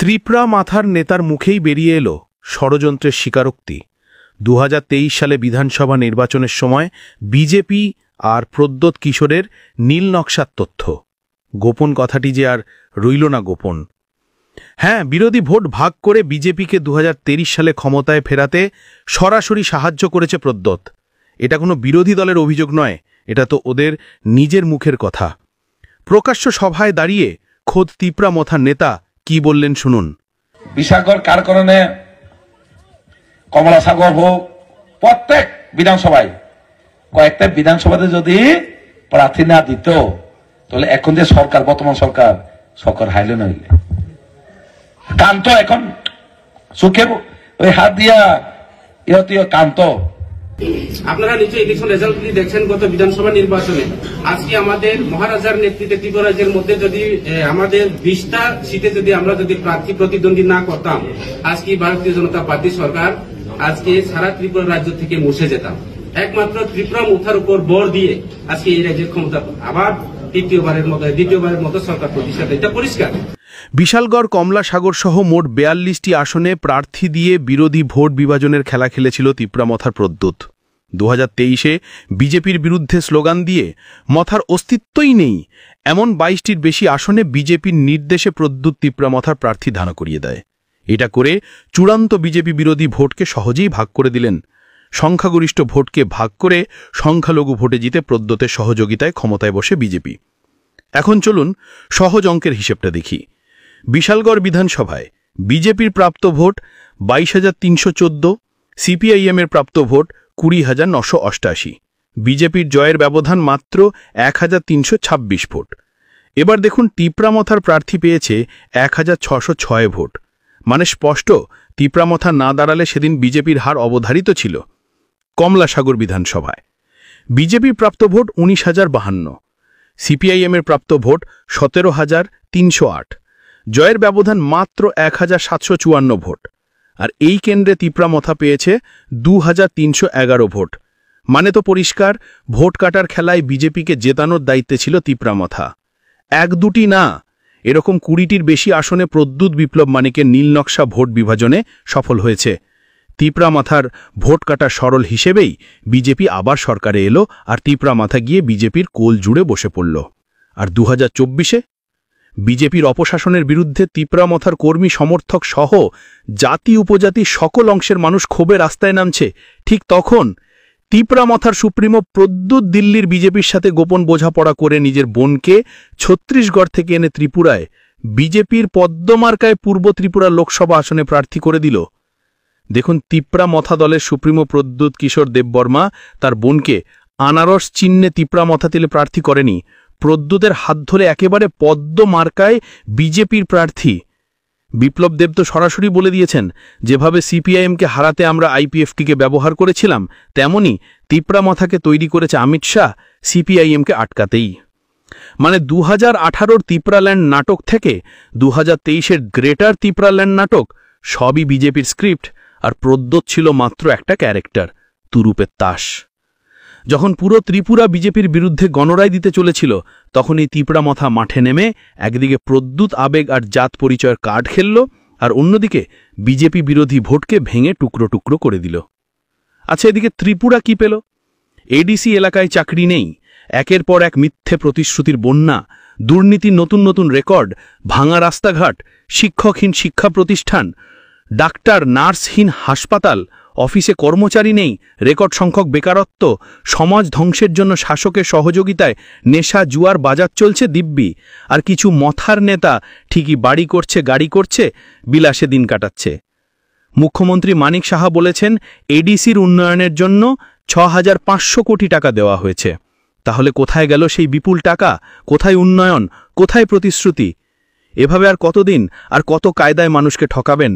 ত্রিপুরা মাথার নেতার মুখেই বেরিয়ে এলো ষড়যন্ত্রের স্বীকারোক্তি। 2023 সালে বিধানসভা নির্বাচনের সময় বিজেপি আর প্রদ্যোৎ কিশোরের নীল নকশার তথ্য। গোপন কথাটি যে আর রইল না গোপন। হ্যাঁ, বিরোধী ভোট ভাগ করে বিজেপিকে 2023 সালে ক্ষমতায় ফেরাতে সরাসরি সাহায্য করেছে প্রদ্যোৎ। এটা কোনো বিরোধী দলের অভিযোগ নয়, এটা তো ওদের নিজের মুখের কথা। প্রকাশ্য সভায় দাঁড়িয়ে খোদ ত্রিপুরা মাথার নেতা কি বললেন শুনুন। বিশাগর কার কারণে কমলাসাগর হোক, প্রত্যেক বিধানসভায় কয়েকটা বিধানসভাতে যদি প্রার্থী না দিত, তাহলে এখন যে সরকার, বর্তমান সরকার হাইলে নইলে কান্ত, এখন সুখে ওই হাত দিয়া ইহতীয় কান্ত। আপনারা নিশ্চয়ই ইলেকশন রেজাল্ট দেখছেন গত বিধানসভা নির্বাচনে। আজকে আমাদের মহারাজার নেতৃত্বে ত্রিপুরা রাজ্যের মধ্যে যদি আমাদের 20টা সিটে যদি আমরা যদি প্রার্থী প্রতিদ্বন্দ্বী না করতাম, আজকে ভারতীয় জনতা পার্টি সরকার আজকে সারা ত্রিপুরা রাজ্য থেকে মুছে যেতাম। একমাত্র ত্রিপুরা মুথার উপর বর দিয়ে আজকে এই রাজ্যের ক্ষমতা আবার দ্বিতীয়বারের মতো সরকার প্রতিষ্ঠা, এটা পরিষ্কার। বিশালগড়, কমলাসাগর সহ মোট 42টি আসনে প্রার্থী দিয়ে বিরোধী ভোট বিভাজনের খেলা খেলেছিল ত্রিপুরা মাথার প্রদ্যোৎ। 2023-এ বিজেপির বিরুদ্ধে স্লোগান দিয়ে মথার অস্তিত্বই নেই এমন 22টির বেশি আসনে বিজেপির নির্দেশে প্রদ্যোৎ ত্রিপুরা মাথার প্রার্থী দাঁড় করিয়ে দেয়। এটা করে চূড়ান্ত বিজেপি বিরোধী ভোটকে সহজেই ভাগ করে দিলেন। সংখ্যাগরিষ্ঠ ভোটকে ভাগ করে সংখ্যালঘু ভোটে জিতে প্রদ্যোতের সহযোগিতায় ক্ষমতায় বসে বিজেপি। এখন চলুন সহজ অঙ্কের হিসেবটা দেখি। বিশালগড় বিধানসভায় বিজেপির প্রাপ্ত ভোট 22,314, সিপিআইএমের প্রাপ্ত ভোট 20,988। বিজেপির জয়ের ব্যবধান মাত্র 1,326 ভোট। এবার দেখুন ত্রিপুরা মাথার প্রার্থী পেয়েছে 1,606 ভোট। মানে স্পষ্ট, ত্রিপুরা মাথা না দাঁড়ালে সেদিন বিজেপির হার অবধারিত ছিল। কমলাসাগর বিধানসভায় বিজেপির প্রাপ্ত ভোট 19,052, সিপিআইএমের প্রাপ্ত ভোট 17,308। জয়ের ব্যবধান মাত্র 1,754 ভোট। আর এই কেন্দ্রে ত্রিপুরা মাথা পেয়েছে 2,311 ভোট। মানে তো পরিষ্কার, ভোট কাটার খেলায় বিজেপিকে জেতানোর দায়িত্বে ছিল ত্রিপুরা মাথা। 1-2টি না, এরকম 20টির বেশি আসনে প্রদ্যোৎ বিপ্লব মানিকের নীলনকশা ভোট বিভাজনে সফল হয়েছে। ত্রিপুরা মাথার ভোট কাটার সরল হিসেবেই বিজেপি আবার সরকারে এলো, আর ত্রিপুরা মাথা গিয়ে বিজেপির কোল জুড়ে বসে পড়ল। আর 2024-এ বিজেপির অপশাসনের বিরুদ্ধে ত্রিপুরা মাথার কর্মী সমর্থক সহ জাতি উপজাতি সকল অংশের মানুষ ক্ষোভে রাস্তায় নামছে। ঠিক তখন ত্রিপুরা মাথার সুপ্রিমো প্রদ্যোৎ দিল্লির বিজেপির সাথে গোপন বোঝাপড়া করে নিজের বোনকে ছত্তিশগড় থেকে এনে ত্রিপুরায় বিজেপির পদ্মমার্কায় পূর্ব ত্রিপুরা লোকসভা আসনে প্রার্থী করে দিল। দেখুন, ত্রিপুরা মাথা দলের সুপ্রিমো প্রদ্যোৎ কিশোর দেববর্মা তার বোনকে আনারস চিহ্নে ত্রিপুরা মাথা তেলে প্রার্থী করেনি, প্রদ্যোতের হাত ধরে একেবারে পদ্মমার্কায় বিজেপির প্রার্থী। বিপ্লব দেব তো সরাসরি বলে দিয়েছেন, যেভাবে সিপিআইএমকে হারাতে আমরা আইপিএফটিকে ব্যবহার করেছিলাম, তেমনি ত্রিপুরা মাথাকে তৈরি করেছে অমিত শাহ সিপিআইএমকে আটকাতেই। মানে 2018-র ত্রিপুরাল্যান্ড নাটক থেকে 2023-এর গ্রেটার ত্রিপুরাল্যান্ড নাটক সবই বিজেপির স্ক্রিপ্ট, আর প্রদ্যোৎ ছিল মাত্র একটা ক্যারেক্টার, তুরুপের তাস। যখন পুরো ত্রিপুরা বিজেপির বিরুদ্ধে গণরায় দিতে চলেছিল, তখন এই ত্রিপুরা মাথা মাঠে নেমে একদিকে প্রদ্যোৎ আবেগ আর জাত পরিচয়ের কার্ড খেলল, আর অন্যদিকে বিজেপি বিরোধী ভোটকে ভেঙে টুকরো টুকরো করে দিল। আচ্ছা, এদিকে ত্রিপুরা কি পেল? এডিসি এলাকায় চাকরি নেই, একের পর এক মিথ্যে প্রতিশ্রুতির বন্যা, দুর্নীতির নতুন নতুন রেকর্ড, ভাঙা রাস্তাঘাট, শিক্ষকহীন শিক্ষা প্রতিষ্ঠান, ডাক্তার নার্সহীন হাসপাতাল, অফিসে কর্মচারী নেই, রেকর্ড সংখ্যক বেকারত্ব, সমাজ ধ্বংসের জন্য শাসকের সহযোগিতায় নেশা জুয়ার বাজার চলছে দিব্যি। আর কিছু মথার নেতা ঠিকই বাড়ি করছে, গাড়ি করছে, বিলাসে দিন কাটাচ্ছে। মুখ্যমন্ত্রী মানিক সাহা বলেছেন এডিসির উন্নয়নের জন্য 6,500 কোটি টাকা দেওয়া হয়েছে। তাহলে কোথায় গেল সেই বিপুল টাকা? কোথায় উন্নয়ন? কোথায় প্রতিশ্রুতি? এভাবে আর কতদিন, আর কত কায়দায় মানুষকে ঠকাবেন?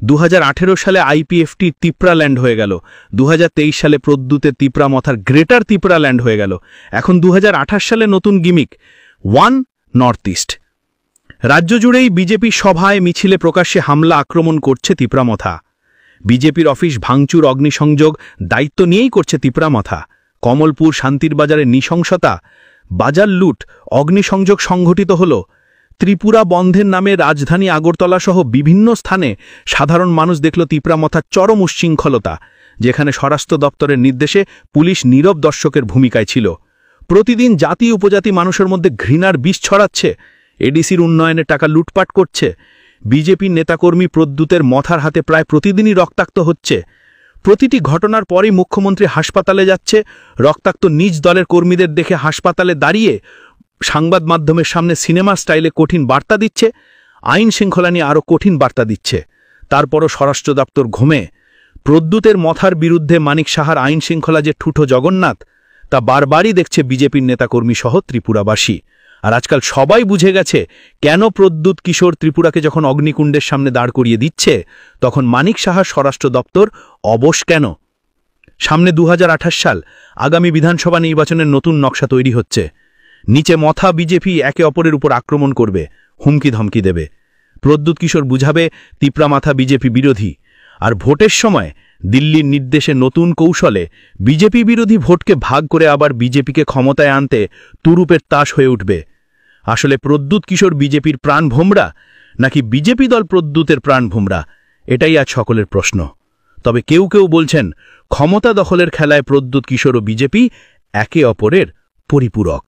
2018 সালে আইপিএফটি ত্রিপুরাল্যান্ড হয়ে গেল, 2023 সালে প্রদ্যোতের ত্রিপুরা মাথার গ্রেটার ত্রিপুরাল্যান্ড হয়ে গেল, এখন 2028 সালে নতুন গিমিক ওয়ান নর্থ ইস্ট। রাজ্য জুড়েই বিজেপি সভায় মিছিলে প্রকাশ্যে হামলা আক্রমণ করছে ত্রিপুরা মাথা। বিজেপির অফিস ভাঙচুর, অগ্নিসংযোগ দায়িত্ব নিয়েই করছে ত্রিপুরা মাথা। কমলপুর শান্তির বাজারে নৃশংসতা, বাজার লুট, অগ্নিসংযোগ সংঘটিত হল। ত্রিপুরা বন্ধের নামে রাজধানী আগরতলা সহ বিভিন্ন স্থানে সাধারণ মানুষ দেখল তিপ্রামথার চরম উচ্ছৃঙ্খলতা, যেখানে স্বরাষ্ট্র দপ্তরের নির্দেশে পুলিশ নীরব দর্শকের ভূমিকায় ছিল। প্রতিদিন জাতি উপজাতি মানুষের মধ্যে ঘৃণার বিষ ছড়াচ্ছে, এডিসির উন্নয়নে টাকা লুটপাট করছে, বিজেপির নেতাকর্মী প্রদ্যুতের মথার হাতে প্রায় প্রতিদিনই রক্তাক্ত হচ্ছে। প্রতিটি ঘটনার পরেই মুখ্যমন্ত্রী হাসপাতালে যাচ্ছে, রক্তাক্ত নিজ দলের কর্মীদের দেখে হাসপাতালে দাঁড়িয়ে সংবাদ মাধ্যমের সামনে সিনেমা স্টাইলে কঠিন বার্তা দিচ্ছে, আইন শৃঙ্খলা নিয়ে আরও কঠিন বার্তা দিচ্ছে। তারপরও স্বরাষ্ট্র দপ্তর ঘুমে। প্রদ্যুতের মথার বিরুদ্ধে মানিক সাহার আইন শৃঙ্খলা যে ঠুটো জগন্নাথ, তা বারবারই দেখছে বিজেপির নেতাকর্মী সহ ত্রিপুরাবাসী। আর আজকাল সবাই বুঝে গেছে কেন প্রদ্যুৎ কিশোর ত্রিপুরাকে যখন অগ্নিকুণ্ডের সামনে দাঁড় করিয়ে দিচ্ছে, তখন মানিক সাহার স্বরাষ্ট্র দপ্তর অবশ কেন। সামনে 2028 সাল, আগামী বিধানসভা নির্বাচনের নতুন নকশা তৈরি হচ্ছে। নিচে মথা বিজেপি একে অপরের উপর আক্রমণ করবে, হুমকি ধমকি দেবে। প্রদ্যুৎ কিশোর বুঝাবে তিপ্রামাথা বিজেপি বিরোধী, আর ভোটের সময় দিল্লির নির্দেশে নতুন কৌশলে বিজেপি বিরোধী ভোটকে ভাগ করে আবার বিজেপিকে ক্ষমতায় আনতে তুরুপের তাস হয়ে উঠবে। আসলে প্রদ্যুৎ কিশোর বিজেপির প্রাণ ভোমরা, নাকি বিজেপি দল প্রদ্যুতের প্রাণ ভোমরা? এটাই আজ সকলের প্রশ্ন। তবে কেউ কেউ বলছেন ক্ষমতা দখলের খেলায় প্রদ্যুৎ কিশোর ও বিজেপি একে অপরের পরিপূরক।